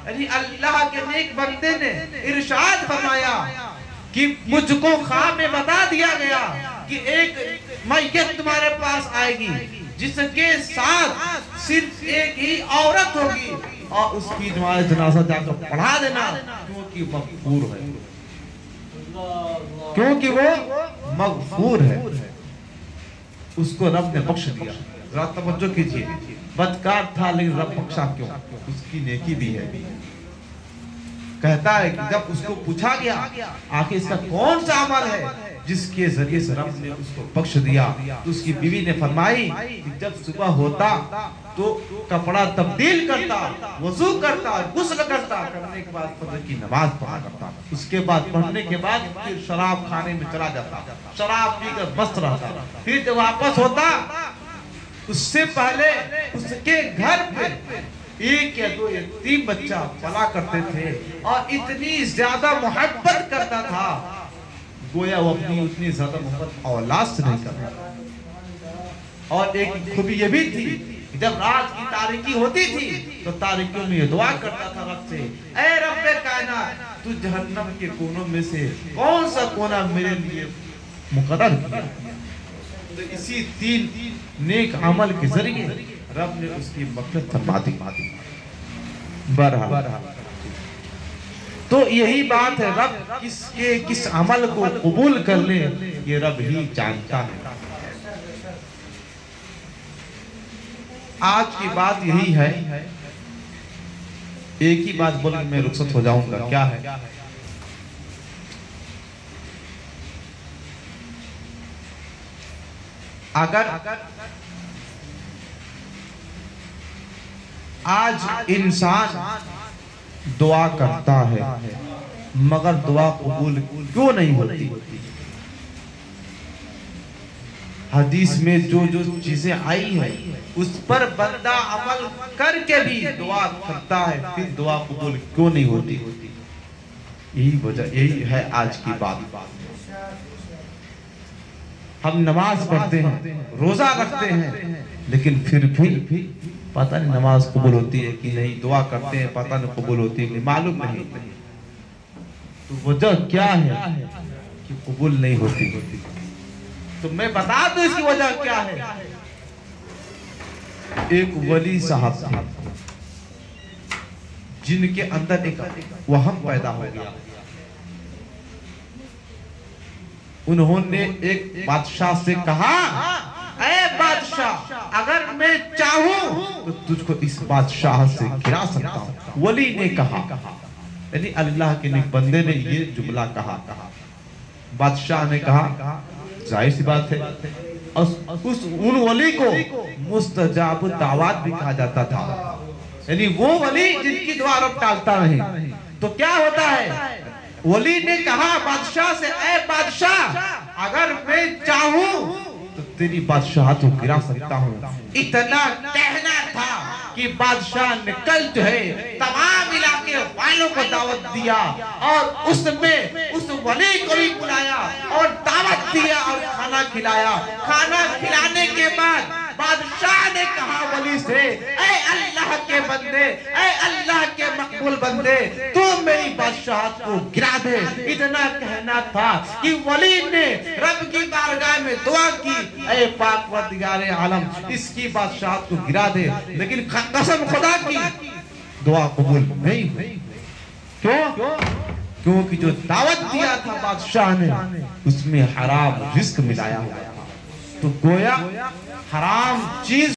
यानी अल्लाह के नेक बंदे ने इरशाद फरमाया कि मुझको ख्वाब में बता दिया गया कि एक मैयत तुम्हारे पास आएगी जिसके साथ सिर्फ एक ही औरत होगी और उसकी तुम्हारे जनाजा जाकर पढ़ा देना, क्योंकि मगफूर है, क्योंकि वो मगफूर है, उसको रब ने बख्श दिया। जरा तवज्जो कीजिए, बदकार था लेकिन रब बख्शा क्यों? उसकी नेकी भी है। कहता है कि जब उसको पूछा गया आखिर इसका कौन सा अमल है जिसके जरिए से रब ने उसको बख्श दिया, तो उसकी बीवी ने फरमाई कि जब सुबह होता तो कपड़ा तब्दील करता, वजू करता, गुस्ल करता, करने के बाद फजर की नमाज पढ़ा करता, उसके बाद पढ़ने के बाद फिर शराब खाने में चला जाता, शराब पीकर मस्त रहता, फिर जब वापस होता उससे पहले उसके घर पे एक या दो या तीन बच्चा पला करते थे और इतनी ज्यादा मोहब्बत करता था गोया वो अपनी उतनी ज्यादा मोहब्बत औलाद से नहीं करता। और एक खूबी ये भी थी, जब रात की तारीकी होती थी तो तारीकियों में ये दुआ करता था रब से, ऐ रब्बे कायनात, तू जहन्नम के कोनों में से कौन सा कोना मेरे लिए मुकद्दर किया। तो इसी तीन नेक अमल के जरिए रब ने उसकी मग़फ़िरत फरमा दी। बहरहाल तो यही बात है, रब किसके किस अमल को कबूल कर ले ये रब ही जानता है। आज की बात यही है, एक ही बात बोल मैं रुखसत हो जाऊंगा। क्या है? अगर आज इंसान दुआ करता है मगर दुआ कबूल क्यों नहीं होती? हदीस में जो जो चीजें आई है उस पर बंदा अमल करके भी दुआ करता है, फिर दुआ कबूल क्यों नहीं होती? यही वजह, यही है आज की बात। हम नमाज पढ़ते हैं, रोजा रखते हैं, लेकिन फिर भी पता नहीं नमाज कबूल होती है कि नहीं, दुआ करते हैं पता नहीं कबूल होती है कि मालूम नहीं। तो वजह क्या है कि कबूल नहीं होती? तो मैं बता दूं इसकी वजह क्या है। एक वली साहब थे जिनके अंदर एक वहम पैदा हो गया। उन्होंने एक बादशाह से कहा, ऐ बादशाह, अगर मैं चाहूं तो तुझको इस बादशाह से गिरा सकता हूं। वली ने कहा, यानी अल्लाह के नेक बंदे ने ये जुमला कहा। बादशाह ने कहा जाहिर सी बात है, उन वली को मुस्तजाब दावत भी कहा जाता था, यानी वो वली जिनकी दुआ रब टालता नहीं। तो क्या होता है, वली ने कहा बादशाह से, ऐ बादशाह, अगर मैं चाहूं तो तेरी बादशाह तो गिरा सकता हूँ। इतना कहना था कि बादशाह ने कल जो है तमाम इलाके वालों को दावत दिया और उसमें उस वली को भी बुलाया और दावत दिया और खाना खिलाया। खाना खिलाने के बाद बादशाह ने कहा वली से, ऐ अल्लाह के बंदे, ऐ अल्लाह के मकबूल बंदे, तू मेरी बादशाह को गिरा दे। इतना कहना था कि वली ने रब की बारगाह में दुआ की, ऐ पाक व दिगारे आलम, इसकी बादशाह को गिरा दे। लेकिन कसम खुदा की दुआ कबूल नहीं हुई। क्यों? क्योंकि जो दावत दिया था बादशाह ने उसमें हराम रिस्क मिलाया हुआ था। तो गोया हराम चीज